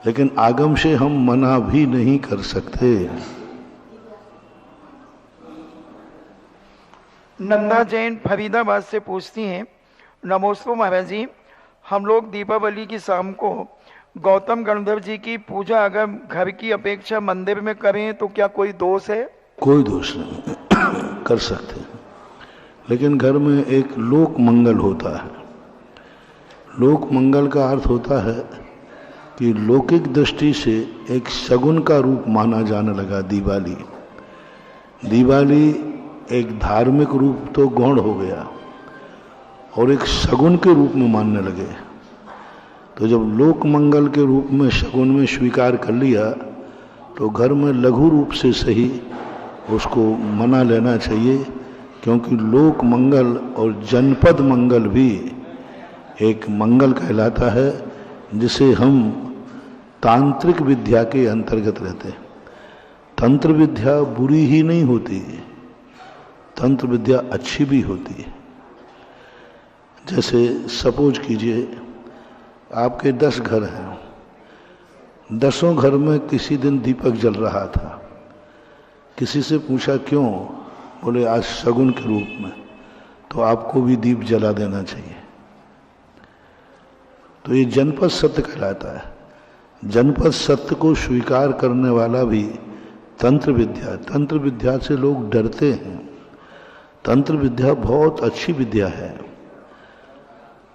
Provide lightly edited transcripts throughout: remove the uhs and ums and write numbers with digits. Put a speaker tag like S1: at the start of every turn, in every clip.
S1: लेकिन आगम से हम मना भी नहीं कर सकते।
S2: नंदा जैन फरीदाबाद से पूछती हैं, नमोस्तु महाराज जी, हम लोग दीपावली की शाम को गौतम गणधर जी की पूजा अगर घर की अपेक्षा मंदिर में करें तो क्या कोई दोष है?
S1: कोई दोष नहीं कर सकते, लेकिन घर में एक लोक मंगल होता है। लोक मंगल का अर्थ होता है कि लौकिक दृष्टि से एक शगुन का रूप माना जाने लगा दिवाली। दिवाली एक धार्मिक रूप तो गौण हो गया और एक शगुन के रूप में मानने लगे। तो जब लोक मंगल के रूप में शगुन में स्वीकार कर लिया तो घर में लघु रूप से सही उसको मना लेना चाहिए, क्योंकि लोक मंगल और जनपद मंगल भी एक मंगल कहलाता है, जिसे हम तांत्रिक विद्या के अंतर्गत रहते हैं। तंत्र विद्या बुरी ही नहीं होती, तंत्र विद्या अच्छी भी होती है। जैसे सपोज कीजिए आपके 10 घर हैं, 10 घर में किसी दिन दीपक जल रहा था। किसी से पूछा क्यों? बोले आज शगुन के रूप में, तो आपको भी दीप जला देना चाहिए। तो ये जनपद सत्य कहलाता है। जनपद सत्य को स्वीकार करने वाला भी तंत्र विद्या से लोग डरते हैं। तंत्र विद्या बहुत अच्छी विद्या है।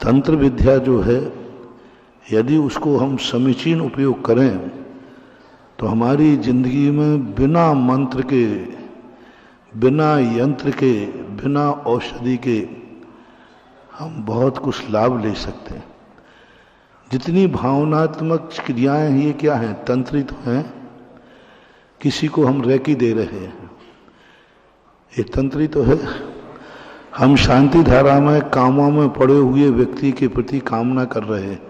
S1: तंत्र विद्या जो है, यदि उसको हम समीचीन उपयोग करें तो हमारी जिंदगी में बिना मंत्र के, बिना यंत्र के, बिना औषधि के हम बहुत कुछ लाभ ले सकते हैं। जितनी भावनात्मक क्रियाएं हैं, ये क्या हैं? तंत्रित हैं। किसी को हम रेकी दे रहे हैं, ये तंत्रित तो है। हम शांति धारा में कामों में पड़े हुए व्यक्ति के प्रति कामना कर रहे हैं,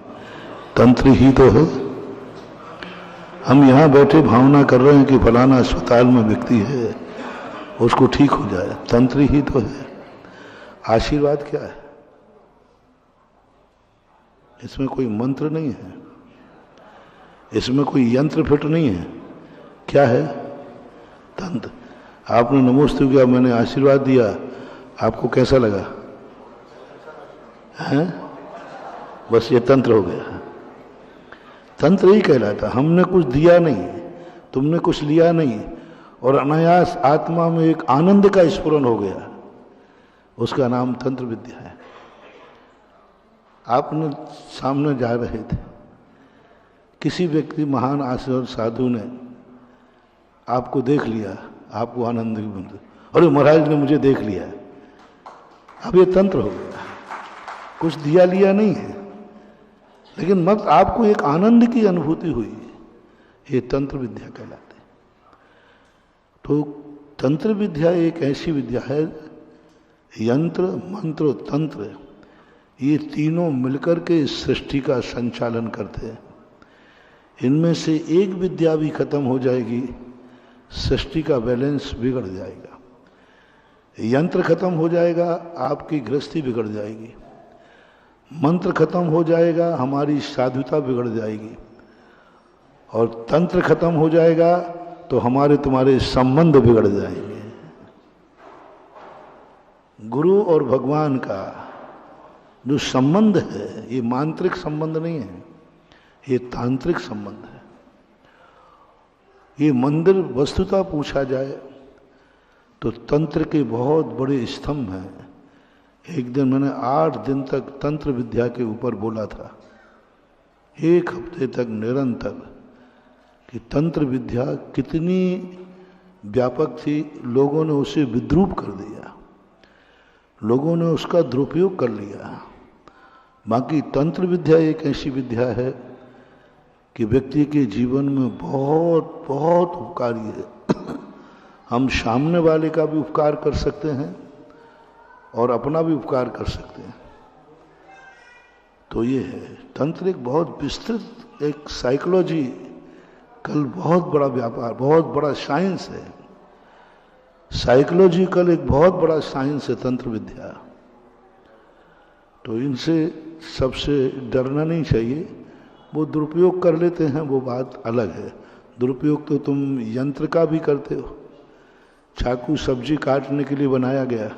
S1: तंत्र ही तो है। हम यहाँ बैठे भावना कर रहे हैं कि फलाना अस्पताल में व्यक्ति है, उसको ठीक हो जाए, तंत्र ही तो है। आशीर्वाद क्या है? इसमें कोई मंत्र नहीं है, इसमें कोई यंत्र फिट नहीं है। क्या है? तंत्र। आपने नमोस्तु किया, मैंने आशीर्वाद दिया, आपको कैसा लगा? हैं? बस ये तंत्र हो गया। तंत्र ही कहलाता। हमने कुछ दिया नहीं, तुमने कुछ लिया नहीं, और अनायास आत्मा में एक आनंद का स्फुरन हो गया, उसका नाम तंत्र विद्या है। आपने सामने जा रहे थे, किसी व्यक्ति महान आश्रम साधु ने आपको देख लिया, आपको आनंद की, अरे महाराज ने मुझे देख लिया। अब ये तंत्र हो गया, कुछ दिया लिया नहीं है, लेकिन मत आपको एक आनंद की अनुभूति हुई, ये तंत्र विद्या कहलाते। तो तंत्र विद्या एक ऐसी विद्या है, यंत्र मंत्र तंत्र ये तीनों मिलकर के सृष्टि का संचालन करते हैं। इनमें से एक विद्या भी खत्म हो जाएगी, सृष्टि का बैलेंस बिगड़ जाएगा। यंत्र खत्म हो जाएगा, आपकी गृहस्थी बिगड़ जाएगी। मंत्र खत्म हो जाएगा, हमारी साधुता बिगड़ जाएगी। और तंत्र खत्म हो जाएगा तो हमारे तुम्हारे संबंध बिगड़ जाएंगे। गुरु और भगवान का जो संबंध है, ये मांत्रिक संबंध नहीं है, ये तांत्रिक संबंध है। ये मंदिर वस्तुतः पूछा जाए तो तंत्र के बहुत बड़े स्तंभ हैं। एक दिन मैंने 8 दिन तक तंत्र विद्या के ऊपर बोला था, 1 हफ्ते तक निरंतर, कि तंत्र विद्या कितनी व्यापक थी। लोगों ने उसे विद्रूप कर दिया, लोगों ने उसका दुरुपयोग कर लिया। बाकी तंत्र विद्या एक ऐसी विद्या है कि व्यक्ति के जीवन में बहुत बहुत उपकारी है। हम सामने वाले का भी उपकार कर सकते हैं और अपना भी उपकार कर सकते हैं। तो ये है तंत्र, एक बहुत विस्तृत एक साइकोलॉजी, कल बहुत बड़ा व्यापार, बहुत बड़ा साइंस है। साइकोलॉजिकल एक बहुत बड़ा साइंस है तंत्र विद्या। तो इनसे सबसे डरना नहीं चाहिए, वो दुरुपयोग कर लेते हैं, वो बात अलग है। दुरुपयोग तो तुम यंत्र का भी करते हो। चाकू सब्जी काटने के लिए बनाया गया,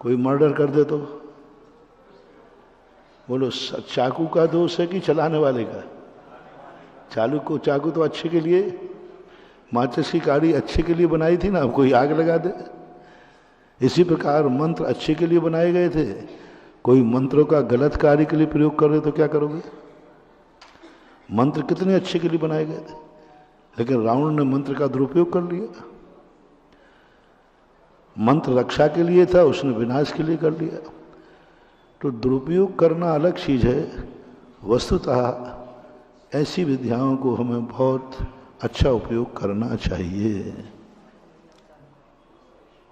S1: कोई मर्डर कर दे तो बोलो चाकू का दोष है कि चलाने वाले का? चाकू तो अच्छे के लिए, माचिस की काड़ी अच्छे के लिए बनाई थी ना, अब कोई आग लगा दे। इसी प्रकार मंत्र अच्छे के लिए बनाए गए थे, कोई मंत्रों का गलत कार्य के लिए प्रयोग कर रहे तो क्या करोगे? मंत्र कितने अच्छे के लिए बनाए गए थे, लेकिन रावण ने मंत्र का दुरुपयोग कर लिया। मंत्र रक्षा के लिए था, उसने विनाश के लिए कर लिया। तो दुरुपयोग करना अलग चीज है। वस्तुतः ऐसी विद्याओं को हमें बहुत अच्छा उपयोग करना चाहिए।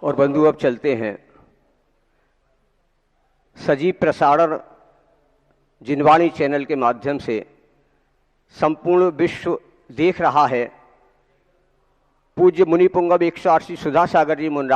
S3: और बंधु अब चलते हैं सजीव प्रसारण जिनवाणी चैनल के माध्यम से संपूर्ण विश्व देख रहा है। पूज्य मुनि पुंगव 108 सुधा सागर जी मुंडा